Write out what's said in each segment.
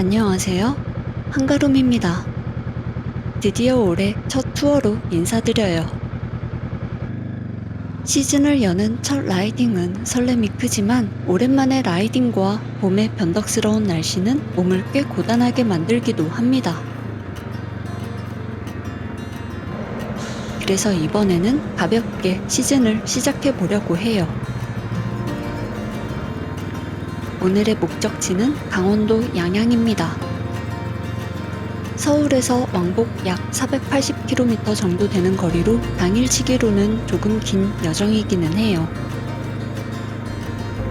안녕하세요. 한가롬입니다. 드디어 올해 첫 투어로 인사드려요. 시즌을 여는 첫 라이딩은 설렘이 크지만 오랜만에 라이딩과 봄의 변덕스러운 날씨는 몸을 꽤 고단하게 만들기도 합니다. 그래서 이번에는 가볍게 시즌을 시작해 보려고 해요. 오늘의 목적지는 강원도 양양입니다. 서울에서 왕복 약 480km 정도 되는 거리로 당일치기로는 조금 긴 여정이기는 해요.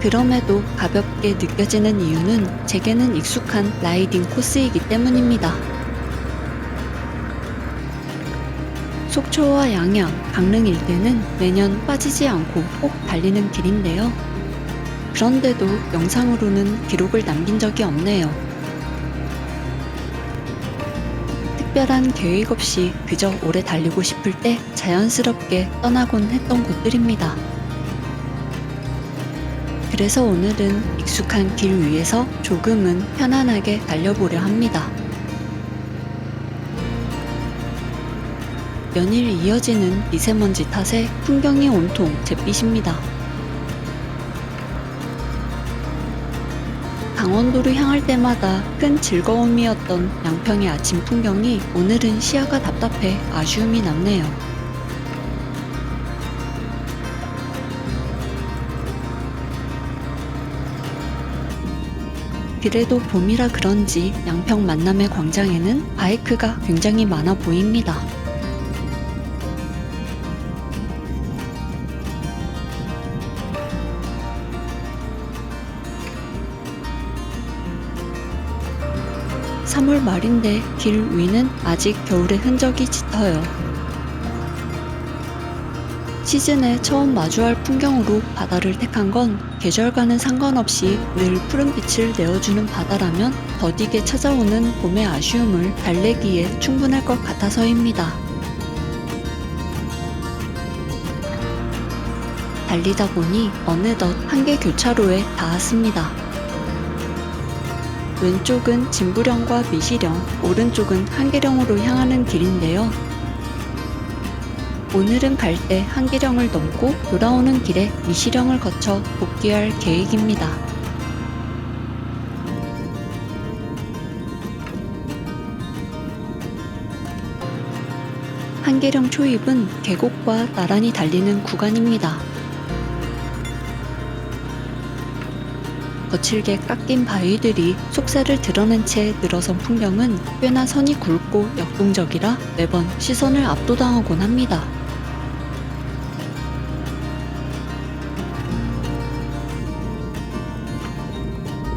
그럼에도 가볍게 느껴지는 이유는 제게는 익숙한 라이딩 코스이기 때문입니다. 속초와 양양, 강릉 일대는 매년 빠지지 않고 꼭 달리는 길인데요. 그런데도 영상으로는 기록을 남긴 적이 없네요. 특별한 계획 없이 그저 오래 달리고 싶을 때 자연스럽게 떠나곤 했던 곳들입니다. 그래서 오늘은 익숙한 길 위에서 조금은 편안하게 달려보려 합니다. 연일 이어지는 미세먼지 탓에 풍경이 온통 잿빛입니다. 강원도를 향할 때마다 큰 즐거움이었던 양평의 아침 풍경이 오늘은 시야가 답답해 아쉬움이 남네요. 그래도 봄이라 그런지 양평 만남의 광장에는 바이크가 굉장히 많아 보입니다. (3월) 말인데 길 위는 아직 겨울의 흔적이 짙어요. 시즌에 처음 마주할 풍경으로 바다를 택한 건 계절과는 상관없이 늘 푸른빛을 내어주는 바다라면 더디게 찾아오는 봄의 아쉬움을 달래기에 충분할 것 같아서입니다. 달리다 보니 어느덧 한계 교차로에 닿았습니다. 왼쪽은 진부령과 미시령, 오른쪽은 한계령으로 향하는 길인데요. 오늘은 갈 때 한계령을 넘고 돌아오는 길에 미시령을 거쳐 복귀할 계획입니다. 한계령 초입은 계곡과 나란히 달리는 구간입니다. 거칠게 깎인 바위들이 속살을 드러낸 채 늘어선 풍경은 꽤나 선이 굵고 역동적이라 매번 시선을 압도당하곤 합니다.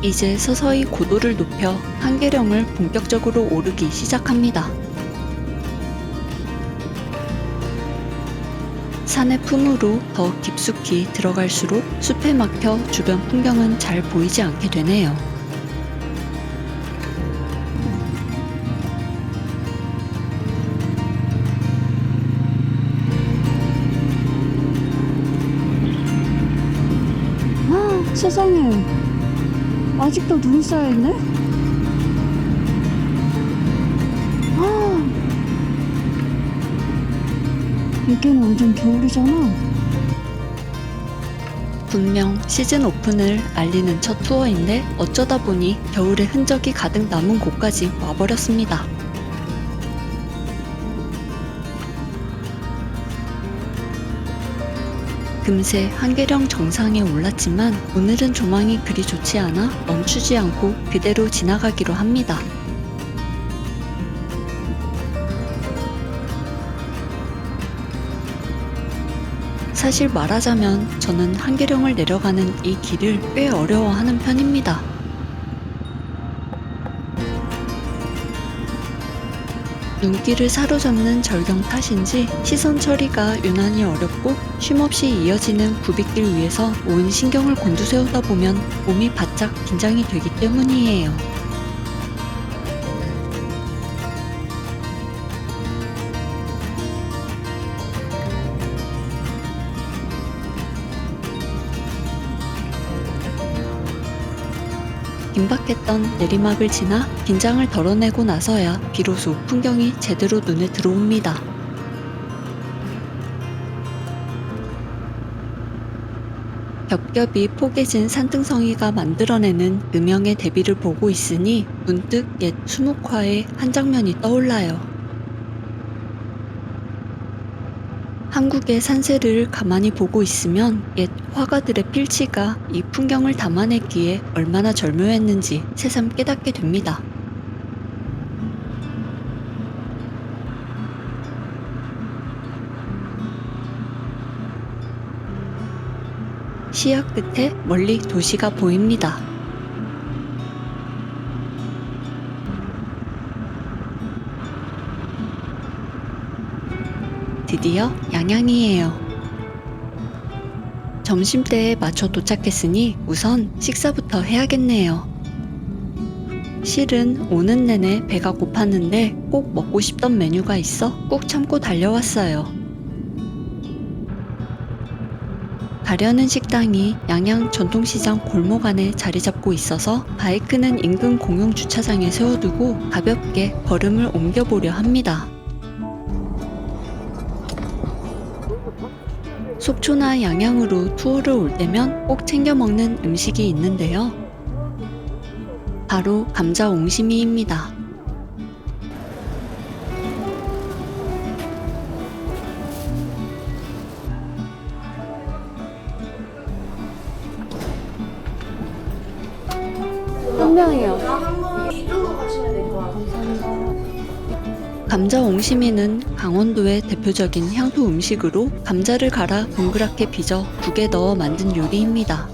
이제 서서히 고도를 높여 한계령을 본격적으로 오르기 시작합니다. 산의 품으로 더 깊숙이 들어갈수록 숲에 막혀 주변 풍경은 잘 보이지 않게 되네요. 아, 세상에. 아직도 눈이 쌓여있네? 아, 여기는 완전 겨울이잖아. 분명 시즌 오픈을 알리는 첫 투어인데 어쩌다 보니 겨울의 흔적이 가득 남은 곳까지 와버렸습니다. 금세 한계령 정상에 올랐지만 오늘은 조망이 그리 좋지 않아 멈추지 않고 그대로 지나가기로 합니다. 사실 말하자면 저는 한계령을 내려가는 이 길을 꽤 어려워하는 편입니다. 눈길을 사로잡는 절경 탓인지 시선 처리가 유난히 어렵고 쉼없이 이어지는 굽이길 위에서 온 신경을 곤두세우다 보면 몸이 바짝 긴장이 되기 때문이에요. 긴박했던 내리막을 지나 긴장을 덜어내고 나서야 비로소 풍경이 제대로 눈에 들어옵니다. 겹겹이 포개진 산등성이가 만들어내는 음영의 대비를 보고 있으니 문득 옛 수묵화의 한 장면이 떠올라요. 한국의 산세를 가만히 보고 있으면 옛 화가들의 필치가 이 풍경을 담아내기에 얼마나 절묘했는지 새삼 깨닫게 됩니다. 시야 끝에 멀리 도시가 보입니다. 드디어 양양이에요. 점심때에 맞춰 도착했으니 우선 식사부터 해야겠네요. 실은 오는 내내 배가 고팠는데 꼭 먹고 싶던 메뉴가 있어 꾹 참고 달려왔어요. 가려는 식당이 양양 전통시장 골목 안에 자리 잡고 있어서 바이크는 인근 공용 주차장에 세워두고 가볍게 걸음을 옮겨보려 합니다. 속초나 양양으로 투어를 올 때면 꼭 챙겨 먹는 음식이 있는데요. 바로 감자 옹심이입니다. 한 명이요. 감자 옹심이는 강원도의 대표적인 향토 음식으로 감자를 갈아 동그랗게 빚어 국에 넣어 만든 요리입니다.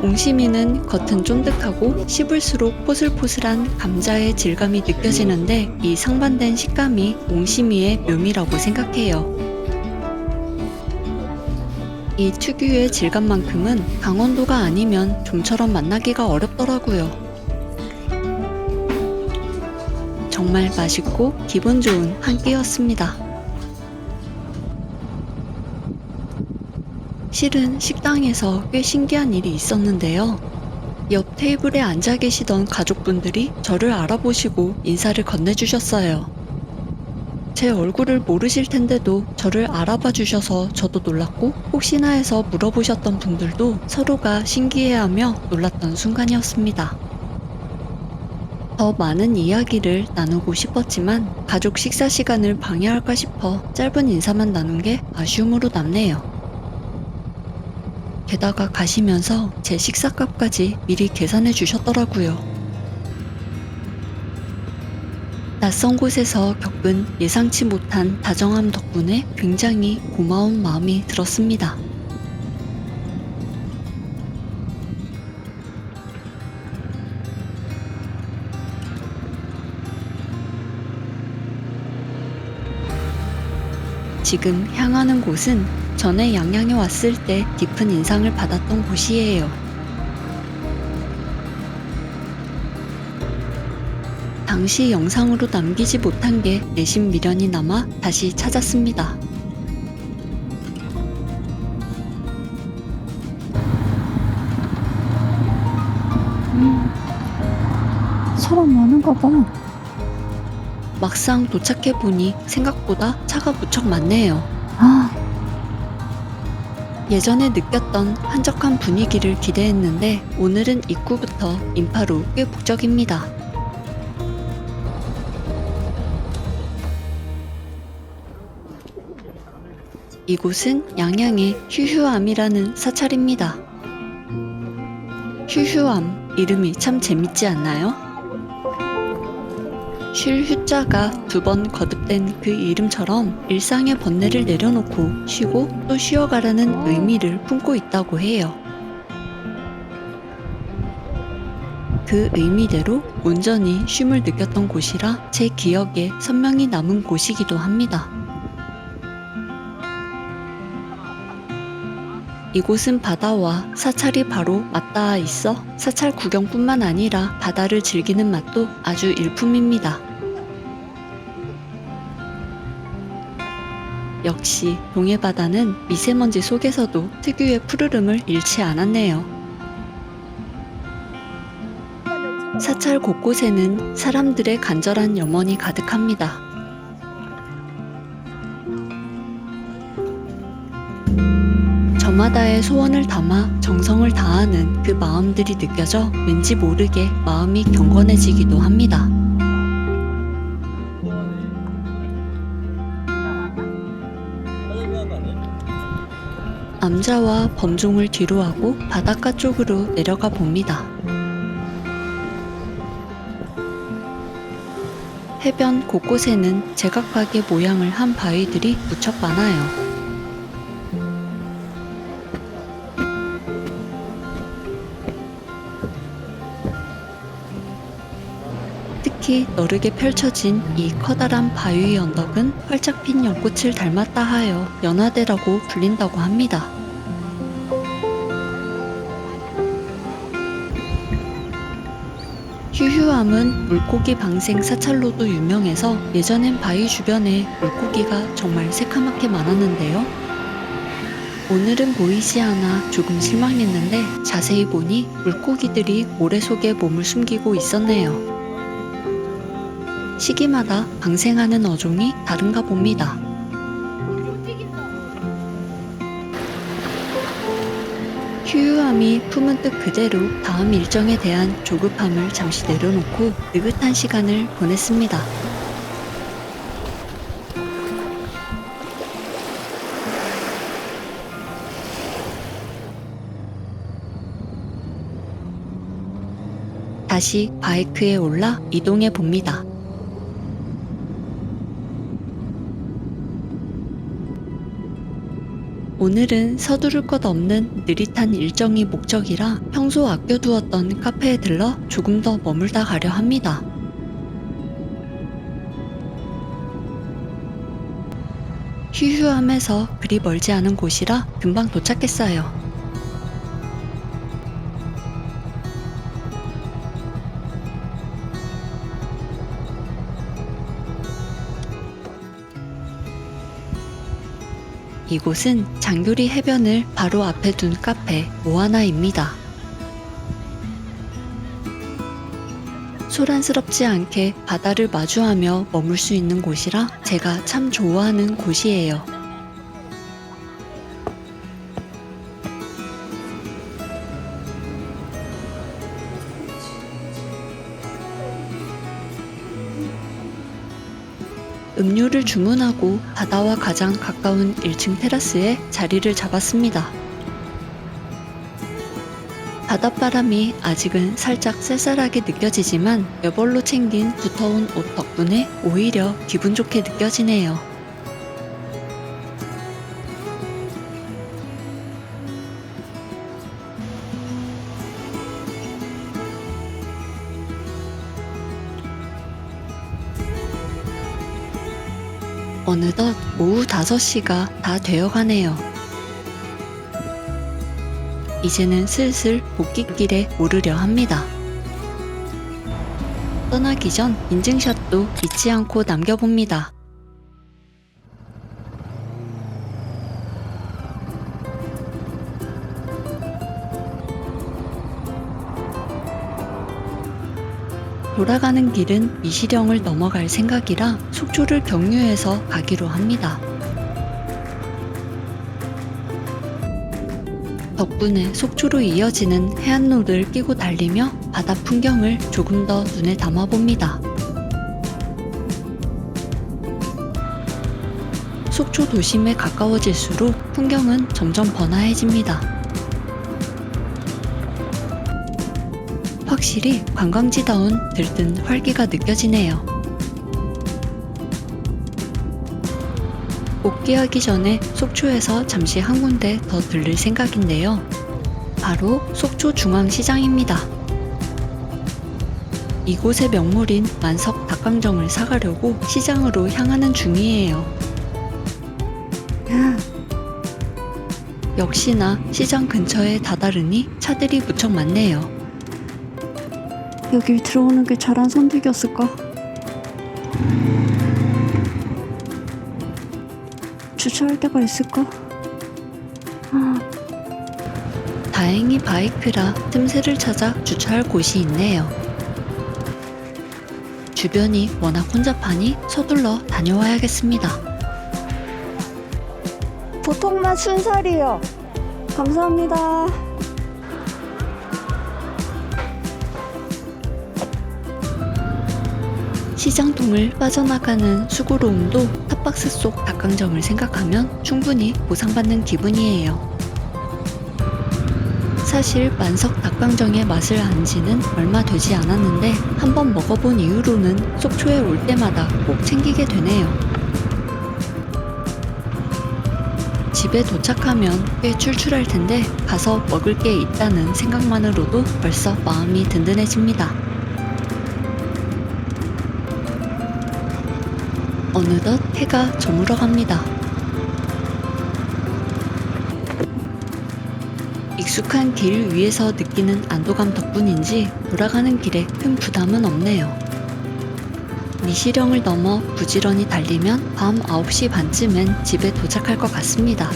옹심이는 겉은 쫀득하고 씹을수록 포슬포슬한 감자의 질감이 느껴지는데 이 상반된 식감이 옹심이의 묘미라고 생각해요. 이 특유의 질감만큼은 강원도가 아니면 좀처럼 만나기가 어렵더라고요. 정말 맛있고 기분 좋은 한 끼였습니다. 실은 식당에서 꽤 신기한 일이 있었는데요. 옆 테이블에 앉아 계시던 가족분들이 저를 알아보시고 인사를 건네주셨어요. 제 얼굴을 모르실 텐데도 저를 알아봐 주셔서 저도 놀랐고 혹시나 해서 물어보셨던 분들도 서로가 신기해하며 놀랐던 순간이었습니다. 더 많은 이야기를 나누고 싶었지만 가족 식사 시간을 방해할까 싶어 짧은 인사만 나눈 게 아쉬움으로 남네요. 게다가 가시면서 제 식사값까지 미리 계산해 주셨더라고요. 낯선 곳에서 겪은 예상치 못한 다정함 덕분에 굉장히 고마운 마음이 들었습니다. 지금 향하는 곳은 전에 양양에 왔을 때 깊은 인상을 받았던 곳이에요. 당시 영상으로 남기지 못한 게 내심 미련이 남아 다시 찾았습니다. 사람 많은가 봐. 막상 도착해보니 생각보다 차가 무척 많네요. 아, 예전에 느꼈던 한적한 분위기를 기대했는데 오늘은 입구부터 인파로 꽤 북적입니다. 이곳은 양양의 휴휴암이라는 사찰입니다. 휴휴암, 이름이 참 재밌지 않나요? 쉴 휴자가 2번 거듭된 그 이름처럼 일상의 번뇌를 내려놓고 쉬고 또 쉬어가라는 의미를 품고 있다고 해요. 그 의미대로 온전히 쉼을 느꼈던 곳이라 제 기억에 선명히 남은 곳이기도 합니다. 이곳은 바다와 사찰이 바로 맞닿아 있어 사찰 구경뿐만 아니라 바다를 즐기는 맛도 아주 일품입니다. 역시 동해 바다는 미세먼지 속에서도 특유의 푸르름을 잃지 않았네요. 사찰 곳곳에는 사람들의 간절한 염원이 가득합니다. 저마다의 소원을 담아 정성을 다하는 그 마음들이 느껴져 왠지 모르게 마음이 경건해지기도 합니다. 암자와 범종을 뒤로하고 바닷가 쪽으로 내려가 봅니다. 해변 곳곳에는 제각각의 모양을 한 바위들이 무척 많아요. 특히 너르게 펼쳐진 이 커다란 바위 언덕은 활짝 핀 연꽃을 닮았다 하여 연화대라고 불린다고 합니다. 휴휴암은 물고기 방생 사찰로도 유명해서 예전엔 바위 주변에 물고기가 정말 새카맣게 많았는데요. 오늘은 보이지 않아 조금 실망했는데 자세히 보니 물고기들이 모래 속에 몸을 숨기고 있었네요. 시기마다 방생하는 어종이 다른가 봅니다. 휴유함이 품은 뜻 그대로 다음 일정에 대한 조급함을 잠시 내려놓고 느긋한 시간을 보냈습니다. 다시 바이크에 올라 이동해 봅니다. 오늘은 서두를 것 없는 느릿한 일정이 목적이라 평소 아껴두었던 카페에 들러 조금 더 머물다 가려 합니다. 휴휴함에서 그리 멀지 않은 곳이라 금방 도착했어요. 이곳은 장교리 해변을 바로 앞에 둔 카페 모아나입니다. 소란스럽지 않게 바다를 마주하며 머물 수 있는 곳이라 제가 참 좋아하는 곳이에요. 음료를 주문하고 바다와 가장 가까운 1층 테라스에 자리를 잡았습니다. 바닷바람이 아직은 살짝 쌀쌀하게 느껴지지만 여벌로 챙긴 두터운 옷 덕분에 오히려 기분 좋게 느껴지네요. 어느덧 오후 5시가 다 되어가네요. 이제는 슬슬 복귀길에 오르려 합니다. 떠나기 전 인증샷도 잊지 않고 남겨봅니다. 돌아가는 길은 미시령을 넘어갈 생각이라 속초를 경유해서 가기로 합니다. 덕분에 속초로 이어지는 해안로를 끼고 달리며 바다 풍경을 조금 더 눈에 담아봅니다. 속초 도심에 가까워질수록 풍경은 점점 번화해집니다. 확실히 관광지다운 들뜬 활기가 느껴지네요. 복귀하기 전에 속초에서 잠시 한 군데 더 들릴 생각인데요. 바로 속초 중앙시장입니다. 이곳의 명물인 만석 닭강정을 사가려고 시장으로 향하는 중이에요. 역시나 시장 근처에 다다르니 차들이 무척 많네요. 여길 들어오는 게 잘한 선택이었을까? 주차할 데가 있을까? 아, 다행히 바이크라 틈새를 찾아 주차할 곳이 있네요. 주변이 워낙 혼잡하니 서둘러 다녀와야겠습니다. 보통만 순살이요. 감사합니다. 시장통을 빠져나가는 수고로움도 탑박스 속 닭강정을 생각하면 충분히 보상받는 기분이에요. 사실 만석 닭강정의 맛을 안 지는 얼마 되지 않았는데 한번 먹어본 이후로는 속초에 올 때마다 꼭 챙기게 되네요. 집에 도착하면 꽤 출출할 텐데 가서 먹을 게 있다는 생각만으로도 벌써 마음이 든든해집니다. 어느덧 해가 저물어 갑니다. 익숙한 길 위에서 느끼는 안도감 덕분인지 돌아가는 길에 큰 부담은 없네요. 미시령을 넘어 부지런히 달리면 밤 9시 반쯤엔 집에 도착할 것 같습니다.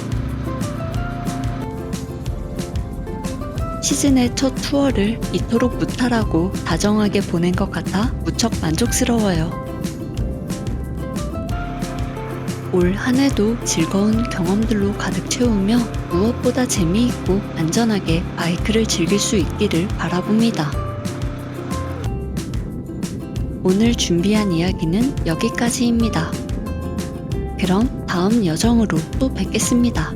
시즌의 첫 투어를 이토록 무탈하고 다정하게 보낸 것 같아 무척 만족스러워요. 올 한 해도 즐거운 경험들로 가득 채우며 무엇보다 재미있고 안전하게 바이크를 즐길 수 있기를 바라봅니다. 오늘 준비한 이야기는 여기까지입니다. 그럼 다음 여정으로 또 뵙겠습니다.